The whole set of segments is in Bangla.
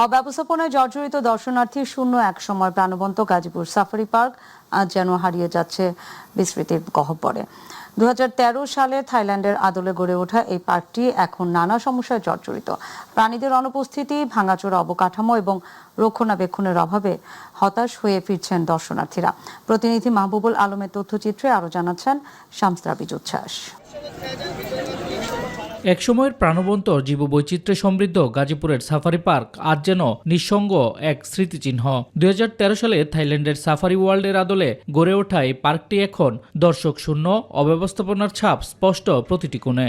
অব্যবস্থাপনায় জর্জরিত দর্শনার্থী শূন্য এক সময় প্রাণবন্ত গাজীপুর সাফারি পার্ক আজ যেন হারিয়ে যাচ্ছে বিস্মৃতির গহ্বরে। 2013 সালে থাইল্যান্ডের আদলে গড়ে ওঠা এই পার্কটি এখন নানা সমস্যায় জর্জরিত। প্রাণীদের অনুপস্থিতি, ভাঙাচোরা অবকাঠামো এবং রক্ষণাবেক্ষণের অভাবে হতাশ হয়ে ফিরছেন দর্শনার্থীরা। প্রতিনিধি মাহবুবুল আলমের তথ্যচিত্রে আরো জানাচ্ছেন শামস রাবিজ উচ্ছ্বাস। একসময়ের প্রাণবন্ত জীববৈচিত্র্যে সমৃদ্ধ গাজীপুরের সাফারি পার্ক আজ যেন নিঃসঙ্গ এক স্মৃতিচিহ্ন। 2013 সালে থাইল্যান্ডের সাফারি ওয়ার্ল্ডের আদলে গড়ে ওঠা এই পার্কটি এখন দর্শক শূন্য, অব্যবস্থাপনার ছাপ স্পষ্ট প্রতিটি কোণে।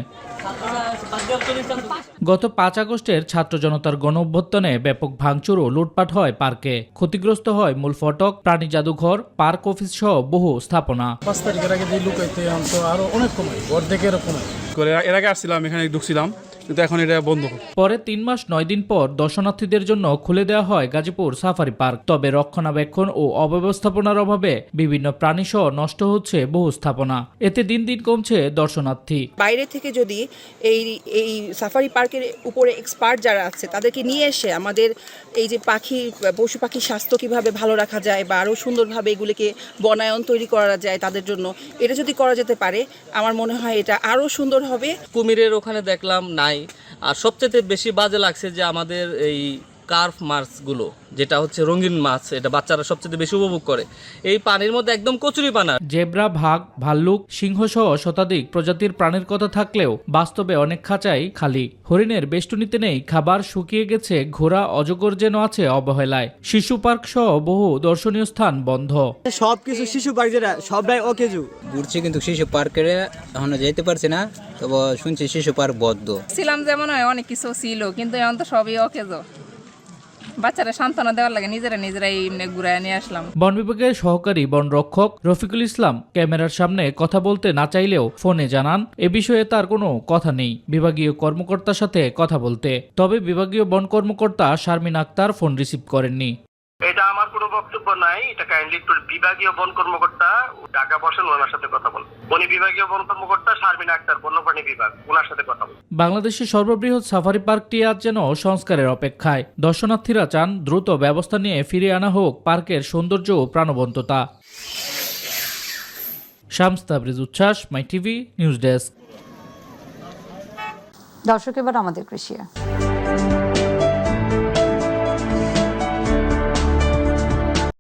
গত 5 আগস্টের ছাত্র জনতার গণ অভ্যুত্থানে ব্যাপক ভাঙচুর ও লুটপাট হয় পার্কে। ক্ষতিগ্রস্ত হয় মূল ফটক, প্রাণী জাদুঘর, পার্ক অফিস সহ বহু স্থাপনা। 5 তারিখের আগে যে লুকাইতে আরো অনেক কমায়, অর্ধেকের কমায়। এর আগে আসছিলাম, এখানে ঢুকছিলাম, কিন্তু এখন এটা বন্ধ। পরে 3 মাস 9 দিন পর দর্শনার্থীদের জন্য খুলে দেওয়া হয় গাজীপুর সাফারি পার্ক। তবে রক্ষণাবেক্ষণ ও অব্যবস্থাপনার অভাবে বিভিন্ন প্রাণীসহ নষ্ট হচ্ছে বহু স্থাপনা। এতে দিন দিন কমছে দর্শনার্থী। বাইরে থেকে যদি এই সাফারি পার্কের উপরে এক্সপার্ট যারা আছে তাদেরকে নিয়ে এসে আমাদের এই যে পশু পাখির স্বাস্থ্য কিভাবে ভালো রাখা যায় বা আরও সুন্দরভাবে এগুলিকে বনায়ন তৈরি করা যায় তাদের জন্য, এটা যদি করা যেতে পারে আমার মনে হয় এটা আরও সুন্দর হবে। কুমিরের ওখানে দেখলাম নাই। আর সবচেয়ে বেশি বাজে লাগছে যে আমাদের এই কার্ভ মাছগুলো, যেটা হচ্ছে রঙিন মাছ, এটা বাচ্চারা সবচেয়ে বেশি উপভোগ করে। এই পানির মধ্যে একদম কচুরিপানা। জেব্রা, বাঘ, ভাল্লুক, সিংহ সহ শতাধিক প্রজাতির প্রাণীর কথা থাকলেও বাস্তবে অনেক খাঁচাই খালি। হরিণের বেষ্টনীতে নেই খাবার, শুকিয়ে গেছে ঘোড়া, অজগর যেন আছে অবহেলায়। শিশু পার্ক সহ বহু দর্শনীয় স্থান বন্ধ। সবকিছু শিশু পার্ক যেটা সবাই অকেজু ঘুরছি, কিন্তু শিশু পার্কের এখনো যেতে পারছি না। তবে শুনছি শিশু পার্ক বদ্ধ। ছিলাম যেমন অনেক কিছু ছিল, কিন্তু এখন তো সবই অকেজো। বাচ্চারা সান্ত্বনা দেওয়ার লাগে নিজেরাই ঘুরায় নিয়ে আসলাম। বন বিভাগের সহকারী বন রক্ষক রফিকুল ইসলাম ক্যামেরার সামনে কথা বলতে না চাইলেও ফোনে জানান এ বিষয়ে তার কোনো কথা নেই বিভাগীয় কর্মকর্তার সাথে কথা বলতে। তবে বিভাগীয় বন কর্মকর্তা শারমিন আক্তার ফোন রিসিভ করেননি। এটা আমার কোনো বক্তব্য নাই, এটা কাইন্ডলি বিভাগীয় বন কর্মকর্তা ঢাকা বসেন, ওনার সাথে কথা বল। উনি বিভাগীয় বন কর্মকর্তা শারমিন আক্তার, বন্যপ্রাণী বিভাগ, ওনার সাথে কথা বল। বাংলাদেশের সর্ববৃহৎ সাফারি পার্কটি আজ যেন সংস্কারের অপেক্ষায়। দর্শনার্থীরা চান দ্রুত ব্যবস্থা নিয়ে ফিরিয়ে আনা হোক পার্কের সৌন্দর্য ও প্রাণবন্ততা। শামস রাবিজ উচ্ছ্বাস, মাই টিভি নিউজ ডেস্ক। দর্শক, এবার আমাদের কৃষি।